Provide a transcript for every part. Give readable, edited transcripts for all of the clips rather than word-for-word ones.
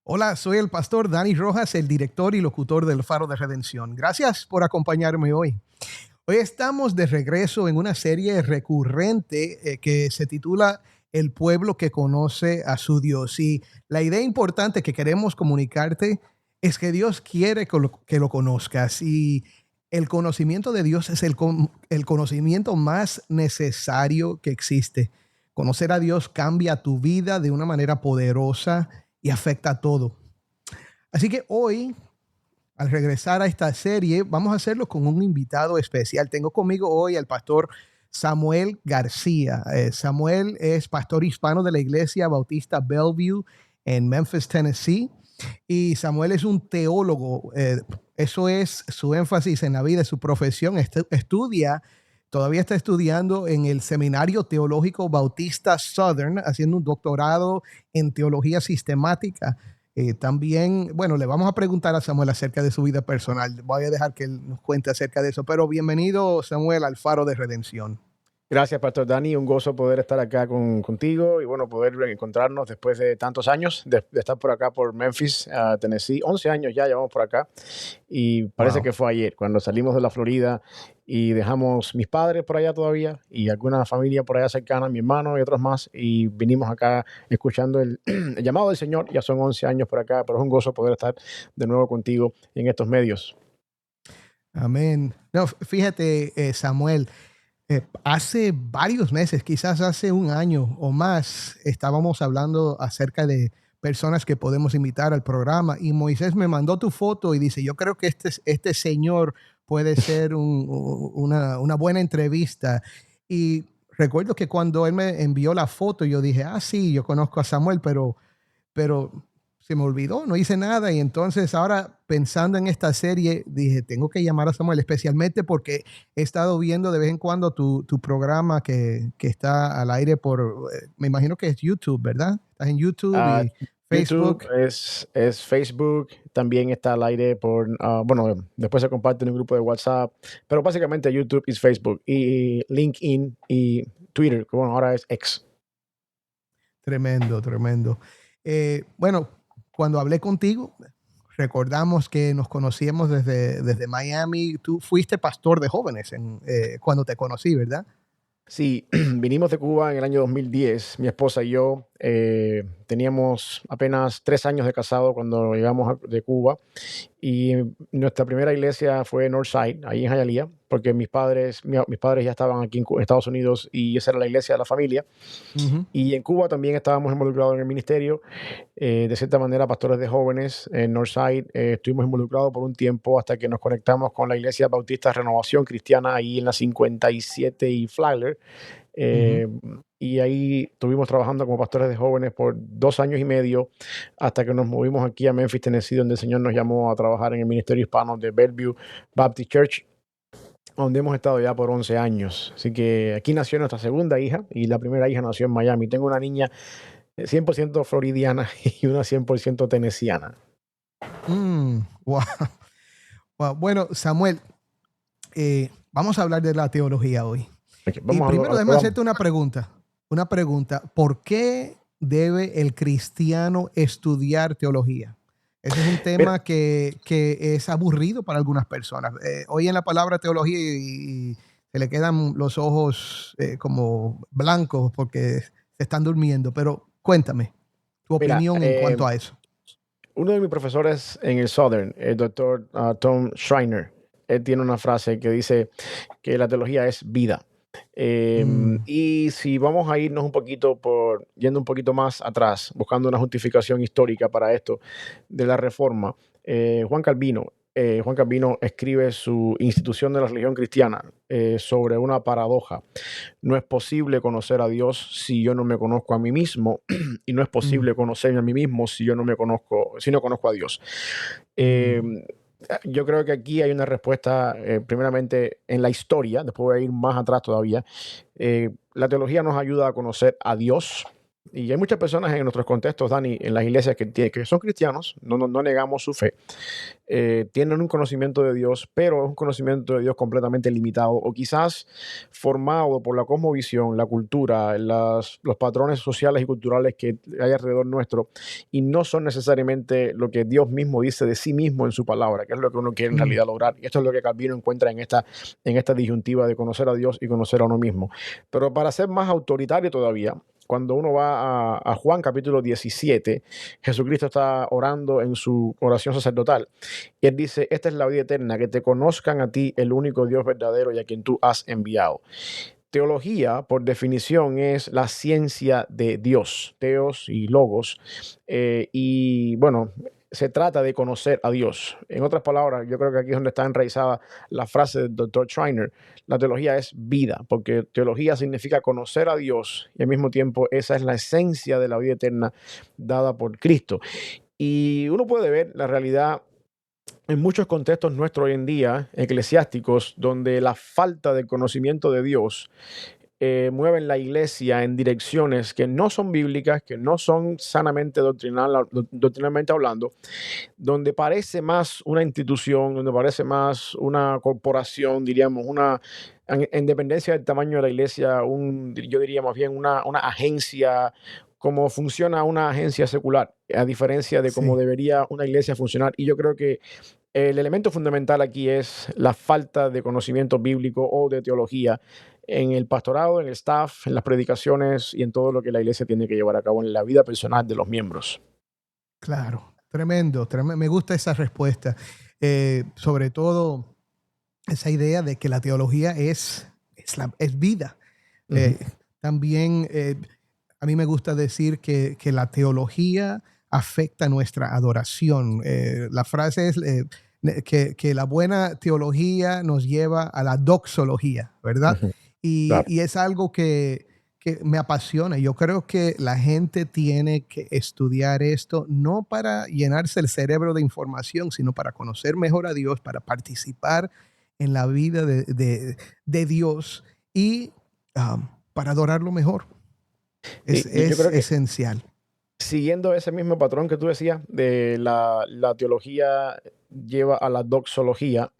Hola, soy el pastor Dani Rojas, el director y locutor del Faro de Redención. Gracias por acompañarme hoy. Hoy estamos de regreso en una serie recurrente que se titula El pueblo que conoce a su Dios. Y la idea importante que queremos comunicarte es que Dios quiere que lo conozcas. Y el conocimiento de Dios es el conocimiento más necesario que existe. Conocer a Dios cambia tu vida de una manera poderosa y afecta a todo. Así que hoy, al regresar a esta serie, vamos a hacerlo con un invitado especial. Tengo conmigo hoy al pastor Samuel García. Samuel es pastor hispano de la Iglesia Bautista Bellevue en Memphis, Tennessee. Y Samuel es un teólogo. Eso es su énfasis en la vida, su profesión. Todavía está estudiando en el Seminario Teológico Bautista Southern, haciendo un doctorado en teología sistemática. También, bueno, le vamos a preguntar a Samuel acerca de su vida personal. Voy a dejar que él nos cuente acerca de eso. Pero bienvenido, Samuel, al Faro de Redención. Gracias, Pastor Dani. Un gozo poder estar acá contigo y bueno, poder encontrarnos después de tantos años de estar por acá por Memphis, Tennessee. 11 años ya llevamos por acá y parece Wow. que fue ayer cuando salimos de la Florida y dejamos mis padres por allá todavía y alguna familia por allá cercana, mi hermano y otros más, y vinimos acá escuchando el llamado del Señor. Ya son 11 años por acá, pero es un gozo poder estar de nuevo contigo en estos medios. Amén. No, fíjate, Samuel, hace varios meses, quizás hace un año o más, estábamos hablando acerca de personas que podemos invitar al programa y Moisés me mandó tu foto y dice, yo creo que este señor puede ser una buena entrevista. Y recuerdo que cuando él me envió la foto, yo dije, sí, yo conozco a Samuel, pero se me olvidó, no hice nada y entonces ahora pensando en esta serie dije, tengo que llamar a Samuel, especialmente porque he estado viendo de vez en cuando tu programa que está al aire por, me imagino que es YouTube, ¿verdad? Estás en YouTube Ah, y YouTube Facebook. es Facebook, también está al aire por, bueno, después se comparte en un grupo de WhatsApp, pero básicamente YouTube es Facebook y LinkedIn y Twitter, que bueno, ahora es X. Tremendo, tremendo. Bueno, cuando hablé contigo, recordamos que nos conocíamos desde Miami. Tú fuiste pastor de jóvenes cuando te conocí, ¿verdad? Sí, vinimos de Cuba en el año 2010. Mi esposa y yo teníamos apenas 3 años de casado cuando llegamos de Cuba y nuestra primera iglesia fue Northside, ahí en Hialeah, porque mis padres ya estaban aquí en Estados Unidos y esa era la iglesia de la familia. Ujú. Y en Cuba también estábamos involucrados en el ministerio, de cierta manera, pastores de jóvenes en Northside. Estuvimos involucrados por un tiempo hasta que nos conectamos con la Iglesia Bautista Renovación Cristiana ahí en la 57 y Flagler. Ujú. eh, y ahí estuvimos trabajando como pastores de jóvenes por 2 años y medio hasta que nos movimos aquí a Memphis, Tennessee, donde el Señor nos llamó a trabajar en el ministerio hispano de Bellevue Baptist Church, donde hemos estado ya por 11 años. Así que aquí nació nuestra segunda hija y la primera hija nació en Miami. Tengo una niña 100% floridiana y una 100% tenesiana. Wow. Wow. Bueno, Samuel, vamos a hablar de la teología hoy. Ok, Y vamos a primero lo que déjame vamos. hacerte una pregunta. Una pregunta. ¿Por qué debe el cristiano estudiar teología? Ese es un Mira, tema que es aburrido para algunas personas. Oyen la palabra teología y se le quedan los ojos como blancos porque se están durmiendo. Pero cuéntame tu mira, opinión en cuanto a eso. uno de mis profesores en el Southern, el doctor Tom Schreiner, él tiene una frase que dice que la teología es vida. Mm, Y si vamos a irnos yendo un poquito más atrás, buscando una justificación histórica para esto de la Reforma, Juan Calvino escribe su Institución de la Religión Cristiana sobre una paradoja. No es posible conocer a Dios si yo no me conozco a mí mismo y no es mm, posible conocerme a mí mismo si yo no me conozco, si no conozco a Dios. Eh, mm. yo creo que aquí hay una respuesta, primeramente en la historia, después voy a ir más atrás todavía. La teología nos ayuda a conocer a Dios, Y hay muchas personas en nuestros contextos, Dani, en las iglesias que son cristianos, no negamos su fe, tienen un conocimiento de Dios, pero es un conocimiento de Dios completamente limitado o quizás formado por la cosmovisión, la cultura, los patrones sociales y culturales que hay alrededor nuestro y no son necesariamente lo que Dios mismo dice de sí mismo en su palabra, que es lo que uno quiere en Mm, realidad lograr. Y esto es lo que Calvino encuentra en esta disyuntiva de conocer a Dios y conocer a uno mismo. Pero para ser más autoritario todavía, cuando uno va a Juan capítulo 17, Jesucristo está orando en su oración sacerdotal y él dice, esta es la vida eterna, que te conozcan a ti, el único Dios verdadero y a quien tú has enviado. Teología, por definición, es la ciencia de Dios, teos y logos. Y bueno, se trata de conocer a Dios. En otras palabras, yo creo que aquí es donde está enraizada la frase del doctor Schreiner. La teología es vida, porque teología significa conocer a Dios y al mismo tiempo esa es la esencia de la vida eterna dada por Cristo. Y uno puede ver la realidad en muchos contextos nuestros hoy en día, eclesiásticos, donde la falta de conocimiento de Dios mueven la iglesia en direcciones que no son bíblicas, que no son sanamente doctrinalmente hablando, donde parece más una institución, donde parece más una corporación, diríamos, en dependencia del tamaño de la iglesia, yo diría más bien una agencia, como funciona una agencia secular, a diferencia de cómo sí. debería una iglesia funcionar. Y yo creo que el elemento fundamental aquí es la falta de conocimiento bíblico o de teología en el pastorado, en el staff, en las predicaciones y en todo lo que la iglesia tiene que llevar a cabo en la vida personal de los miembros. Claro, tremendo, me gusta esa respuesta. Sobre todo esa idea de que la teología es vida. Ujú. Eh, también a mí me gusta decir que la teología afecta nuestra adoración. La frase es que la buena teología nos lleva a la doxología, ¿verdad? Ujú. Y, Claro. y es algo que me apasiona. Yo creo que la gente tiene que estudiar esto no para llenarse el cerebro de información, sino para conocer mejor a Dios, para participar en la vida de Dios y para adorarlo mejor. Y yo Es creo que esencial. siguiendo ese mismo patrón que tú decías de la teología lleva a la doxología,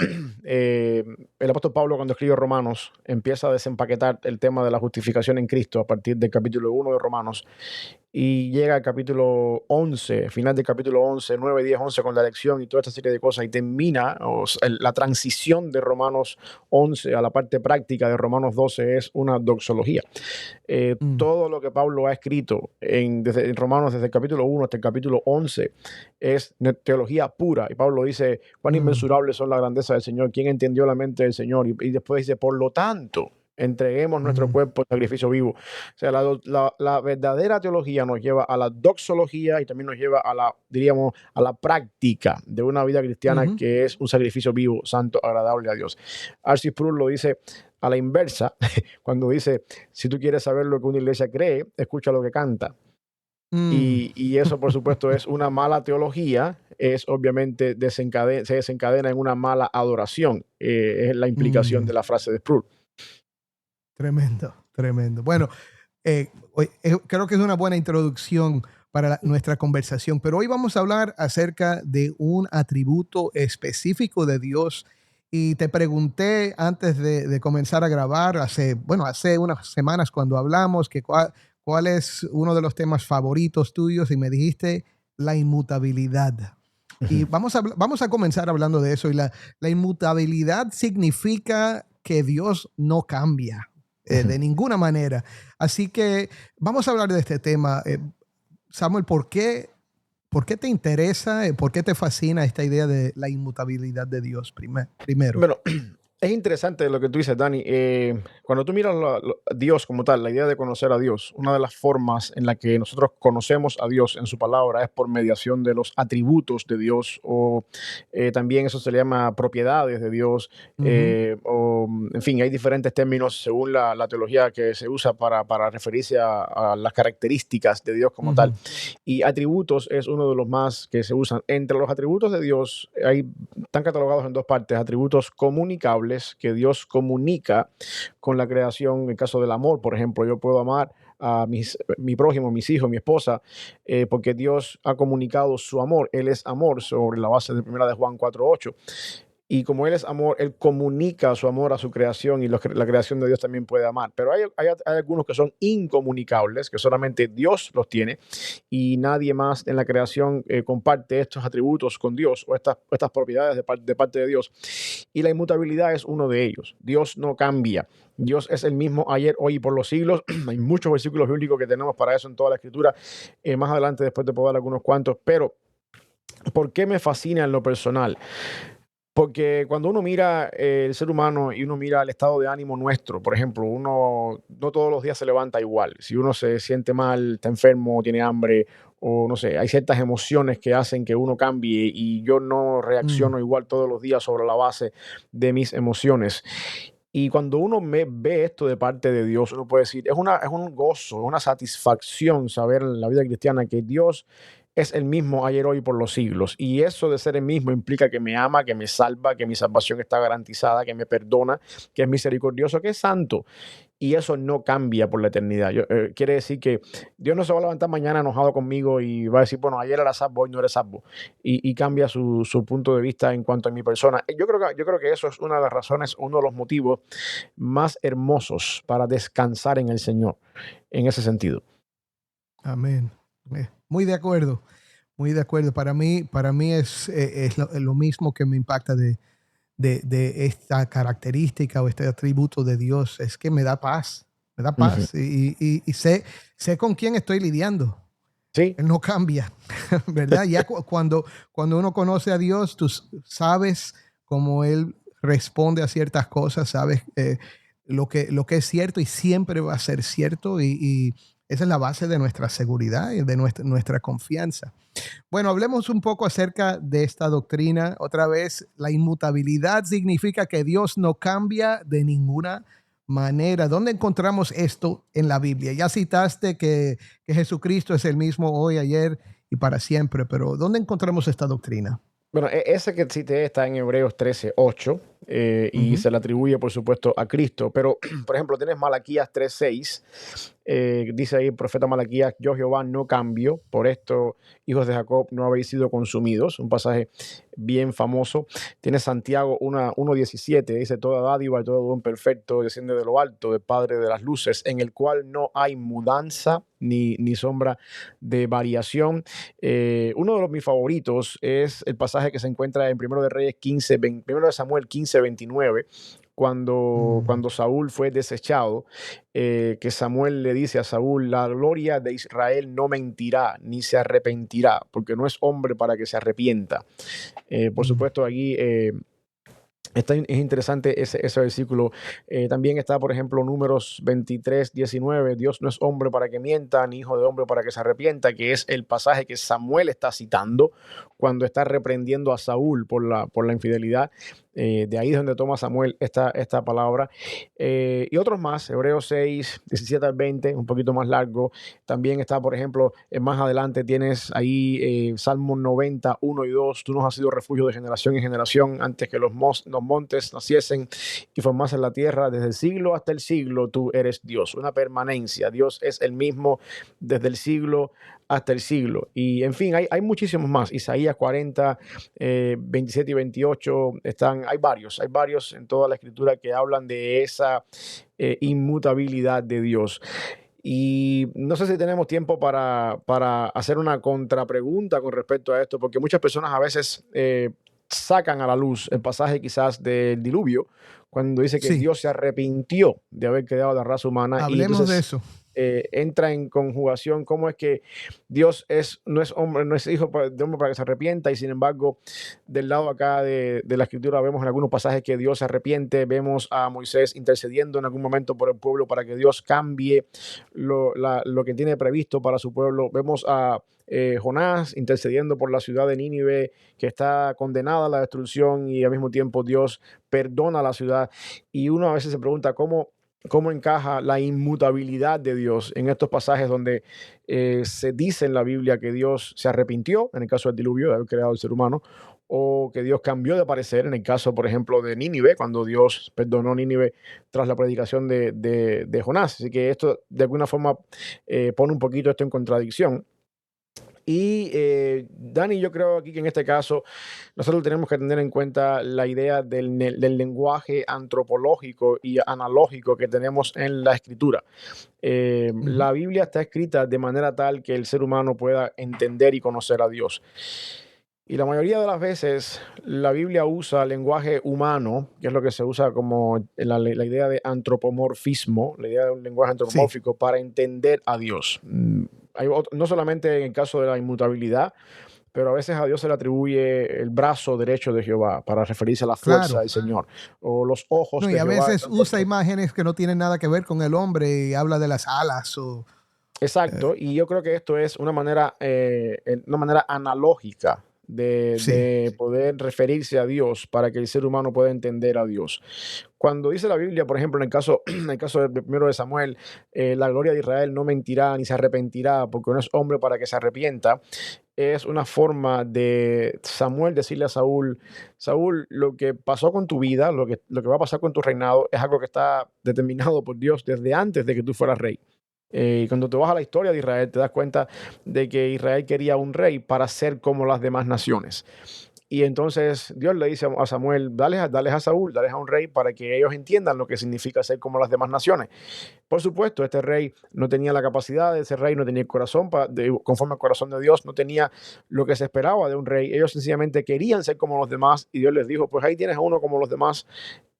el apóstol Pablo cuando escribe Romanos empieza a desempaquetar el tema de la justificación en Cristo a partir del capítulo 1 de Romanos y llega al capítulo 11, final del capítulo 11, 9, 10, 11 con la elección y toda esta serie de cosas y termina, la transición de Romanos 11 a la parte práctica de Romanos 12 es una doxología. Mm, Todo lo que Pablo ha escrito en Romanos desde el capítulo 1 hasta el capítulo 11 es teología pura. Y Pablo dice, cuán mm, inmensurables son la grandeza del Señor, quién entendió la mente del Señor. Y después dice, por lo tanto, entreguemos nuestro mm, cuerpo en sacrificio vivo. O sea, la verdadera teología nos lleva a la doxología y también nos lleva a diríamos, a la práctica de una vida cristiana ujú. que es un sacrificio vivo, santo, agradable a Dios. R.C. Sproul lo dice a la inversa, cuando dice, si tú quieres saber lo que una iglesia cree, escucha lo que canta. Mm. Y eso, por supuesto, es una mala teología, es obviamente se desencadena en una mala adoración, es la implicación Mm, de la frase de Sproul. tremendo, tremendo. Bueno, creo que es una buena introducción para nuestra conversación, pero hoy vamos a hablar acerca de un atributo específico de Dios. Y te pregunté antes de comenzar a grabar, hace unas semanas cuando hablamos, que cuál es uno de los temas favoritos tuyos y me dijiste la inmutabilidad. Y Ujú, vamos a comenzar hablando de eso. Y la inmutabilidad significa que Dios no cambia ujú. de ninguna manera. Así que vamos a hablar de este tema. Samuel, por qué te interesa, por qué te fascina esta idea de la inmutabilidad de Dios primero? Bueno, es interesante lo que tú dices, Dani. Cuando tú miras Dios como tal, la idea de conocer a Dios, una de las formas en la que nosotros conocemos a Dios en su palabra es por mediación de los atributos de Dios o también eso se le llama propiedades de Dios Ujú, en fin, hay diferentes términos según la teología que se usa para referirse a las características de Dios como tal. ujú, Y atributos es uno de los más que se usan. Entre los atributos de Dios están catalogados en dos partes, atributos comunicables que Dios comunica con la creación, en el caso del amor, por ejemplo, yo puedo amar a mi prójimo, mis hijos, mi esposa, porque Dios ha comunicado su amor. Él es amor sobre la base de 1 de Juan 4:8. Y como Él es amor, Él comunica su amor a su creación y la creación de Dios también puede amar. Pero hay algunos que son incomunicables, que solamente Dios los tiene y nadie más en la creación comparte estos atributos con Dios o estas propiedades de parte de Dios. Y la inmutabilidad es uno de ellos. Dios no cambia. Dios es el mismo ayer, hoy y por los siglos. Hay muchos versículos bíblicos que tenemos para eso en toda la Escritura. Más adelante, después te puedo dar algunos cuantos. Pero, ¿por qué me fascina en lo personal? Porque cuando uno mira el ser humano y uno mira el estado de ánimo nuestro, por ejemplo, uno no todos los días se levanta igual. Si uno se siente mal, está enfermo, tiene hambre, o no sé, hay ciertas emociones que hacen que uno cambie y yo no Mm, reacciono igual todos los días sobre la base de mis emociones. Y cuando uno ve esto de parte de Dios, uno puede decir, es un gozo, es una satisfacción saber en la vida cristiana que Dios es el mismo ayer, hoy, por los siglos. Y eso de ser el mismo implica que me ama, que me salva, que mi salvación está garantizada, que me perdona, que es misericordioso, que es santo. Y eso no cambia por la eternidad. Quiere decir que Dios no se va a levantar mañana enojado conmigo y va a decir, bueno, ayer era salvo, hoy no eres salvo. Y cambia su punto de vista en cuanto a mi persona. Yo creo que eso es una de las razones, uno de los motivos más hermosos para descansar en el Señor, en ese sentido. amén. Muy de acuerdo, muy de acuerdo. Para mí es lo mismo que me impacta de esta característica o este atributo de Dios. Es que me da Ujú. paz y sé con quién estoy lidiando. Sí, Él no cambia, ¿verdad? Ya cuando uno conoce a Dios, tú sabes cómo Él responde a ciertas cosas, sabes lo que es cierto y siempre va a ser cierto y esa es la base de nuestra seguridad y de nuestra confianza. Bueno, hablemos un poco acerca de esta doctrina. Otra vez, la inmutabilidad significa que Dios no cambia de ninguna manera. ¿Dónde encontramos esto en la Biblia? Ya citaste que Jesucristo es el mismo hoy, ayer y para siempre, pero ¿dónde encontramos esta doctrina? bueno, ese que cité está en Hebreos 13:8 y Ujú. se le atribuye, por supuesto, a Cristo. Pero, por ejemplo, tienes Malaquías 3:6, dice ahí el profeta Malaquías, yo Jehová no cambio, por esto, hijos de Jacob, no habéis sido consumidos, un pasaje bien famoso. Tienes Santiago 1:17, dice, toda dádiva y todo don perfecto desciende de lo alto, del Padre de las luces, en el cual no hay mudanza ni sombra de variación. Uno de mis favoritos es el pasaje que se encuentra en Primero de Samuel 15:29, Mm, cuando Saúl fue desechado, que Samuel le dice a Saúl, la gloria de Israel no mentirá ni se arrepentirá, porque no es hombre para que se arrepienta. Por mm, supuesto, allí es interesante ese versículo. También está, por ejemplo, Números 23:19. Dios no es hombre para que mienta, ni hijo de hombre para que se arrepienta, que es el pasaje que Samuel está citando cuando está reprendiendo a Saúl por la infidelidad. De ahí es donde toma Samuel esta palabra. Y otros más, Hebreos 6:17 al 20, un poquito más largo. También está, por ejemplo, más adelante tienes ahí Salmo 90:1 y 2. Tú nos has sido refugio de generación en generación, antes que los montes naciesen y formasen la tierra. Desde el siglo hasta el siglo, tú eres Dios, una permanencia. Dios es el mismo desde el siglo hasta el siglo. Y en fin, hay muchísimos más. Isaías 40, 27 y 28, hay varios en toda la escritura que hablan de esa inmutabilidad de Dios. Y no sé si tenemos tiempo para hacer una contrapregunta con respecto a esto, porque muchas personas a veces sacan a la luz el pasaje quizás del diluvio, cuando dice que sí, Dios se arrepintió de haber creado la raza humana y hablemos de entonces eso. entra en conjugación cómo es que Dios no es hombre, no es hijo de hombre para que se arrepienta, y sin embargo, del lado acá de la escritura vemos en algunos pasajes que Dios se arrepiente, vemos a Moisés intercediendo en algún momento por el pueblo para que Dios cambie lo que tiene previsto para su pueblo, vemos a Jonás intercediendo por la ciudad de Nínive que está condenada a la destrucción y al mismo tiempo Dios perdona a la ciudad, y uno a veces se pregunta cómo encaja la inmutabilidad de Dios en estos pasajes donde se dice en la Biblia que Dios se arrepintió, en el caso del diluvio, de haber creado el ser humano, o que Dios cambió de parecer, en el caso, por ejemplo, de Nínive, cuando Dios perdonó a Nínive tras la predicación de Jonás. Así que esto, de alguna forma, pone un poquito esto en contradicción. Y Dani, yo creo aquí que en este caso nosotros tenemos que tener en cuenta la idea del lenguaje antropológico y analógico que tenemos en la escritura. Ujú. La Biblia está escrita de manera tal que el ser humano pueda entender y conocer a Dios. Y la mayoría de las veces la Biblia usa lenguaje humano, que es lo que se usa como la idea de antropomorfismo, la idea de un lenguaje Sí, antropomórfico para entender a Dios. No solamente en el caso de la inmutabilidad, pero a veces a Dios se le atribuye el brazo derecho de Jehová para referirse a la fuerza claro. del Señor, o los ojos No, y de a Jehová veces están usa puestos. imágenes que no tienen nada que ver con el hombre y habla de las alas o Exacto, y yo creo que esto es una manera analógica sí. de poder referirse a Dios para que el ser humano pueda entender a Dios. Cuando dice la Biblia, por ejemplo, en el caso, en el caso de primero de Samuel, la gloria de Israel no mentirá ni se arrepentirá porque no es hombre para que se arrepienta, es una forma de Samuel decirle a Saúl: Saúl, lo que pasó con tu vida, lo que va a pasar con tu reinado, es algo que está determinado por Dios desde antes de que tú fueras rey. Y cuando te vas a la historia de Israel, te das cuenta de que Israel quería un rey para ser como las demás naciones. Y entonces Dios le dice a Samuel: dale a Saúl, dale a un rey para que ellos entiendan lo que significa ser como las demás naciones. Por supuesto, este rey no tenía la capacidad, ese rey no tenía el corazón conforme al corazón de Dios, no tenía lo que se esperaba de un rey. Ellos sencillamente querían ser como los demás y Dios les dijo: pues ahí tienes a uno como los demás,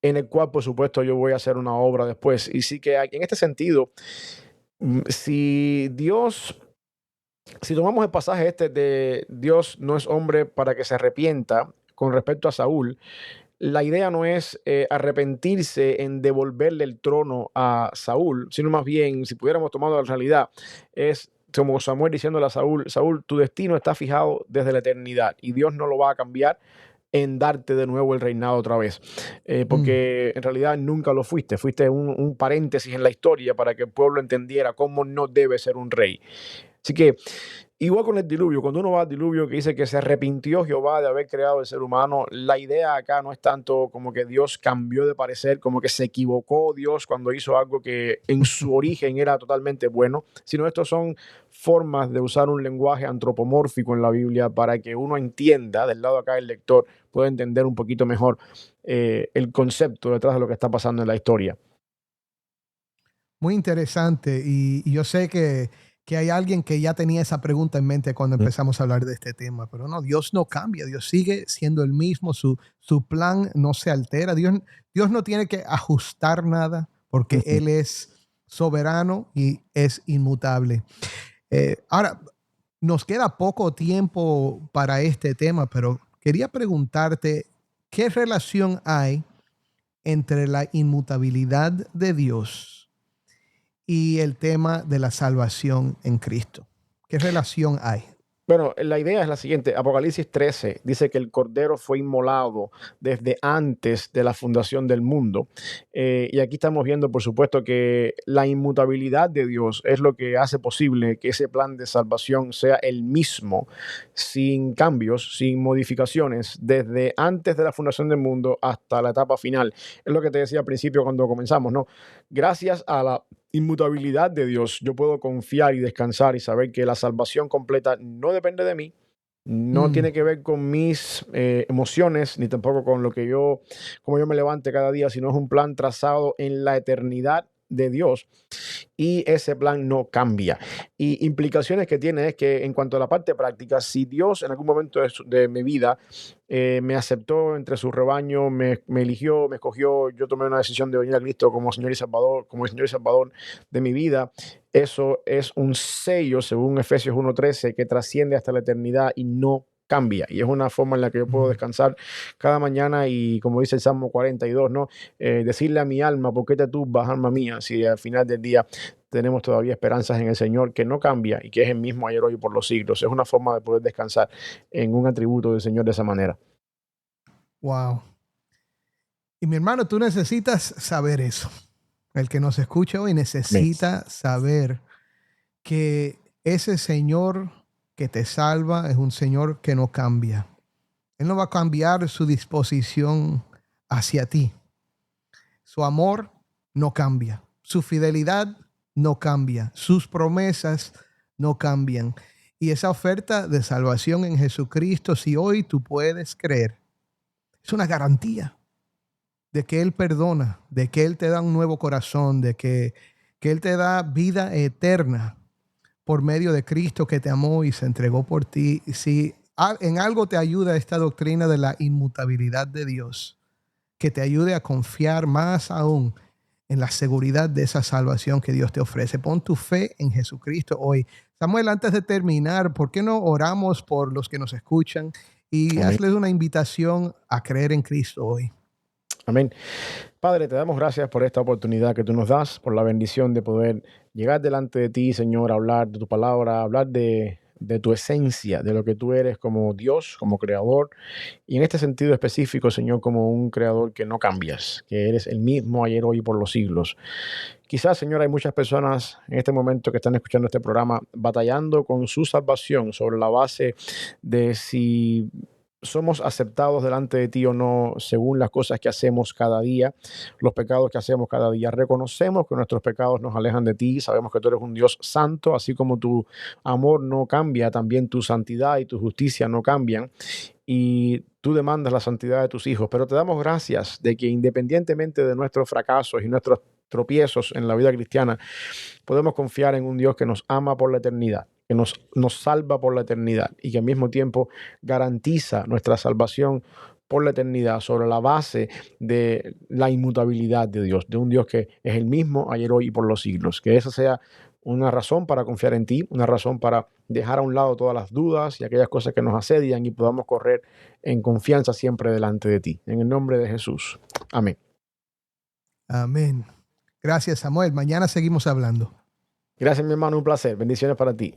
en el cual, por supuesto, yo voy a hacer una obra después. Y sí que en este sentido, si Dios, si tomamos el pasaje este de Dios no es hombre para que se arrepienta con respecto a Saúl, la idea no es arrepentirse en devolverle el trono a Saúl, sino más bien, si pudiéramos tomarlo en realidad, es como Samuel diciéndole a Saúl: Saúl, tu destino está fijado desde la eternidad y Dios no lo va a cambiar en darte de nuevo el reinado otra vez, Mm. porque en realidad nunca lo fuiste, fuiste un paréntesis en la historia para que el pueblo entendiera cómo no debe ser un rey. Así que igual con el diluvio, cuando uno va al diluvio que dice que se arrepintió Jehová de haber creado el ser humano, la idea acá no es tanto como que Dios cambió de parecer, como que se equivocó Dios cuando hizo algo que en su origen era totalmente bueno, sino estos son formas de usar un lenguaje antropomórfico en la Biblia para que uno entienda, del lado acá del lector, pueda entender un poquito mejor el concepto detrás de lo que está pasando en la historia. Muy interesante. Y yo sé que hay alguien que ya tenía esa pregunta en mente cuando empezamos a hablar de este tema, pero no, Dios no cambia, Dios sigue siendo el mismo, su plan no se altera, Dios no tiene que ajustar nada porque Ujú. Él es soberano y es inmutable. Ahora, nos queda poco tiempo para este tema, pero quería preguntarte, ¿qué relación hay entre la inmutabilidad de Dios y el tema de la salvación en Cristo? ¿Qué relación hay? Bueno, la idea es la siguiente. Apocalipsis 13 dice que el Cordero fue inmolado desde antes de la fundación del mundo. Y aquí estamos viendo, por supuesto, que la inmutabilidad de Dios es lo que hace posible que ese plan de salvación sea el mismo, sin cambios, sin modificaciones, desde antes de la fundación del mundo hasta la etapa final. Es lo que te decía al principio cuando comenzamos, ¿no? Gracias a la inmutabilidad de Dios, yo puedo confiar y descansar y saber que la salvación completa no depende de mí, no Mm, tiene que ver con mis emociones, ni tampoco con como yo me levante cada día, sino es un plan trazado en la eternidad de Dios y ese plan no cambia. Y implicaciones que tiene es que en cuanto a la parte práctica, si Dios en algún momento de mi vida me aceptó entre su rebaño, me eligió, me escogió, yo tomé una decisión de venir a Cristo como Señor y Salvador, como el Señor y Salvador de mi vida, eso es un sello, según Efesios 1:13, que trasciende hasta la eternidad y no cambia. Y es una forma en la que yo puedo mm. descansar cada mañana y, como dice el Salmo 42, ¿no? Decirle a mi alma: ¿por qué te turbas, alma mía? Si al final del día tenemos todavía esperanzas en el Señor que no cambia y que es el mismo ayer, hoy y por los siglos. Es una forma de poder descansar en un atributo del Señor de esa manera. Wow. Y mi hermano, tú necesitas saber eso. El que nos escucha hoy Amén. necesita saber que ese Señor que te salva es un Señor que no cambia. Él no va a cambiar su disposición hacia ti. Su amor no cambia. Su fidelidad no cambia. Sus promesas no cambian. Y esa oferta de salvación en Jesucristo, si hoy tú puedes creer, es una garantía de que Él perdona, de que Él te da un nuevo corazón, de que Él te da vida eterna por medio de Cristo que te amó y se entregó por ti. Si en algo te ayuda esta doctrina de la inmutabilidad de Dios, que te ayude a confiar más aún en la seguridad de esa salvación que Dios te ofrece. Pon tu fe en Jesucristo hoy. Samuel, antes de terminar, ¿por qué no oramos por los que nos escuchan y Amén. hazles una invitación a creer en Cristo hoy? Amén. Padre, te damos gracias por esta oportunidad que tú nos das, por la bendición de poder llegar delante de ti, Señor, a hablar de tu palabra, a hablar de tu esencia, de lo que tú eres como Dios, como creador. Y en este sentido específico, Señor, como un creador que no cambias, que eres el mismo ayer, hoy y por los siglos. Quizás, Señor, hay muchas personas en este momento que están escuchando este programa batallando con su salvación sobre la base de si somos aceptados delante de ti o no, según las cosas que hacemos cada día, los pecados que hacemos cada día. Reconocemos que nuestros pecados nos alejan de ti, sabemos que tú eres un Dios santo, así como tu amor no cambia, también tu santidad y tu justicia no cambian. Y tú demandas la santidad de tus hijos, pero te damos gracias de que independientemente de nuestros fracasos y nuestros tropiezos en la vida cristiana, podemos confiar en un Dios que nos ama por la eternidad, que nos salva por la eternidad y que al mismo tiempo garantiza nuestra salvación por la eternidad sobre la base de la inmutabilidad de Dios, de un Dios que es el mismo ayer, hoy y por los siglos. Que esa sea una razón para confiar en ti, una razón para dejar a un lado todas las dudas y aquellas cosas que nos asedian y podamos correr en confianza siempre delante de ti. En el nombre de Jesús. Amén. Amén. Gracias, Samuel. Mañana seguimos hablando. Gracias, mi hermano. Un placer. Bendiciones para ti.